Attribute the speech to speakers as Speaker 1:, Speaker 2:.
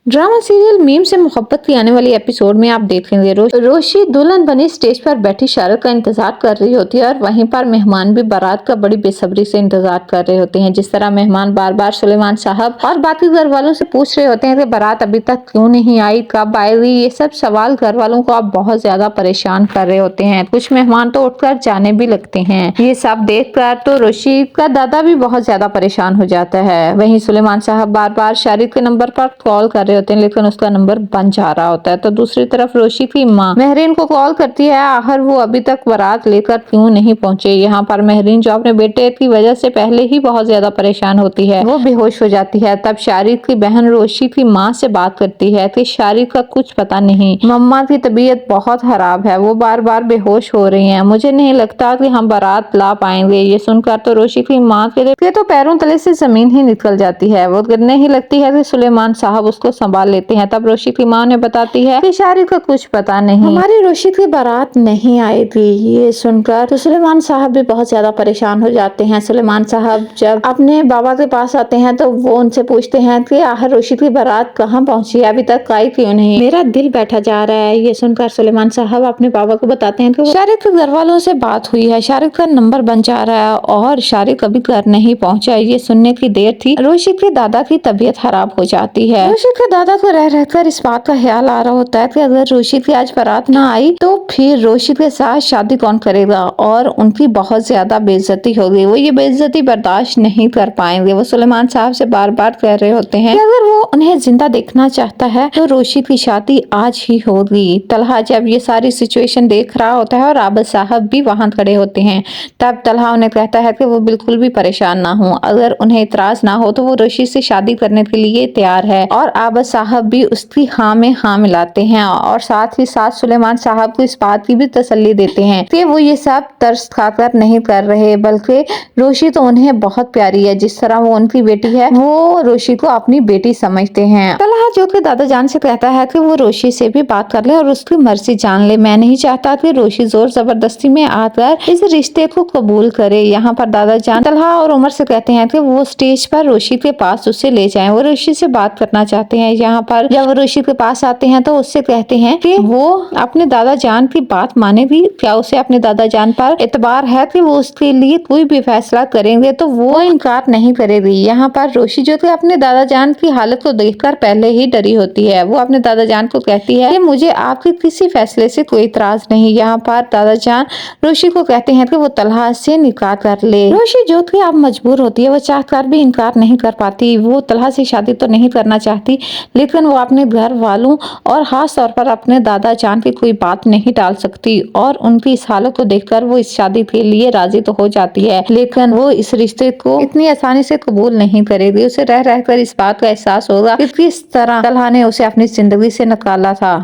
Speaker 1: Drama serial meme से मोहब्बत की आने वाली एपिसोड में आप देखेंगे रोशी दुल्हन बनी स्टेज पर बैठी शाहरुख का इंतजार कर रही होती है और वहीं पर मेहमान भी बारात का बड़ी बेसब्री से इंतजार कर रहे होते हैं। जिस तरह मेहमान बार बार सुलेमान साहब और बाकी घर वालों से पूछ रहे होते हैं कि बारात अभी तक क्यों नहीं आई, कब आएगी, ये सब सवाल घर वालों को आप बहुत ज्यादा परेशान कर रहे होते हैं। कुछ मेहमान तो उठकर जाने भी लगते हैं। ये सब देख कर तो रोशी का दादा भी बहुत ज्यादा परेशान हो जाता है। वहीं सुलेमान साहब बार बार शाहरुख के नंबर पर कॉल कर होते हैं लेकिन उसका नंबर बंद जा रहा होता है। तो दूसरी तरफ रोशी की माँ महरीन को कॉल करती है, आखिर वो अभी तक बारात लेकर क्यों नहीं पहुंचे। यहाँ पर महरीन जो अपने बेटे की वजह से पहले ही बहुत ज्यादा परेशान होती है, वो बेहोश हो जाती है। तब शाहरुख की बहन रोशी की माँ से बात करती है कि शाहरुख का कुछ पता नहीं, मम्मा की तबीयत बहुत खराब है, वो बार बार बेहोश हो रही है, मुझे नहीं लगता कि हम बारात ला पाएंगे। ये सुनकर तो रोशी की माँ के तो पैरों तले से जमीन ही निकल जाती है। वो गिरने ही लगती है कि सुलेमान साहब उसको संभाल लेते हैं। तब रोशी की माँ ने बताती है कि शाहरुख का कुछ पता नहीं, हमारी रोशी की बारात नहीं आई थी। ये सुनकर तो सुलेमान साहब भी बहुत ज्यादा परेशान हो जाते हैं। सुलेमान साहब जब अपने बाबा के पास आते हैं तो वो उनसे पूछते हैं कि आखिर रोशी की बारात कहाँ पहुंची है, अभी तक आई क्यों नहीं, मेरा दिल बैठा जा रहा है। ये सुनकर सुलेमान साहब अपने बाबा को बताते हैं कि शाहरुख के घर वालों से बात हुई है, शाहरुख का नंबर बन जा रहा है और शाहरुख अभी घर नहीं पहुंचा। ये सुनने की देर थी रोशी के दादा की तबीयत खराब हो जाती है। रोशी के दादा को रह रहकर इस बात का ख्याल आ रहा होता है कि अगर रोशी की आज बारात ना आई तो फिर रोशी के साथ शादी कौन करेगा और उनकी बहुत ज्यादा बेइज्जती होगी। वो ये बेइज्जती बर्दाश्त नहीं कर पाएंगे। वो सुलेमान साहब से बार बार कह रहे होते हैं कि अगर वो उन्हें जिंदा देखना चाहता है तो रोशी की शादी आज ही होगी। तलहा जब ये सारी सिचुएशन देख रहा होता है और आबद साहब भी वहाँ खड़े होते हैं, तब तलहा उन्हें कहता है कि वो बिल्कुल भी परेशान ना हो, अगर उन्हें इतराज ना हो तो वो रोशी से शादी करने के लिए तैयार है। और आबद साहब भी उसकी हाँ में हाँ मिलाते हैं और साथ ही साथ सुलेमान साहब को इस बात की भी तसल्ली देते हैं कि वो ये सब तरस खाकर नहीं कर रहे, बल्कि रोशी तो उन्हें बहुत प्यारी है, जिस तरह वो उनकी बेटी है वो रोशी को अपनी बेटी समझते हैं। तलहा जो कि दादा जान से कहता है कि वो रोशी से भी बात कर ले और उसकी मर्जी जान ले, मैं नहीं चाहता कि रोशी जोर जबरदस्ती में आकर इस रिश्ते को कबूल करे। यहाँ पर दादा जान तलहा और उमर से कहते हैं कि वो स्टेज पर रोशी के पास उसे ले जाएं, वो रोशी से बात करना चाहते हैं। यहाँ पर जब वो रोशी के पास आते हैं तो उससे कहते हैं कि वो अपने दादा जान की बात मानेगी, क्या उसे अपने दादा जान पर एतबार है कि वो उसके लिए कोई भी फैसला करेंगे तो वो इनकार नहीं करेगी। यहाँ पर रोशी जो कि अपने दादा जान की हालत को देखकर पहले ही डरी होती है, वो अपने दादा जान को कहती है कि मुझे आपके किसी फैसले से कोई इतराज नहीं। यहाँ पर दादा जान रोशी को कहते हैं कि वो तलहा से निकाह कर ले। रोशी जो कि अब मजबूर होती है, वो चाहकर भी इनकार नहीं कर पाती। वो तलहा से शादी तो नहीं करना चाहती लेकिन वो अपने घर वालों और खास तौर पर अपने दादा जान की कोई बात नहीं टाल सकती और उनकी इस हालत को देखकर वो इस शादी के लिए राजी तो हो जाती है, लेकिन वो इस रिश्ते को इतनी आसानी से कबूल नहीं करेगी। उसे रह रहकर इस बात का एहसास होगा कि किस तरह तलहा ने उसे अपनी जिंदगी से निकाला था।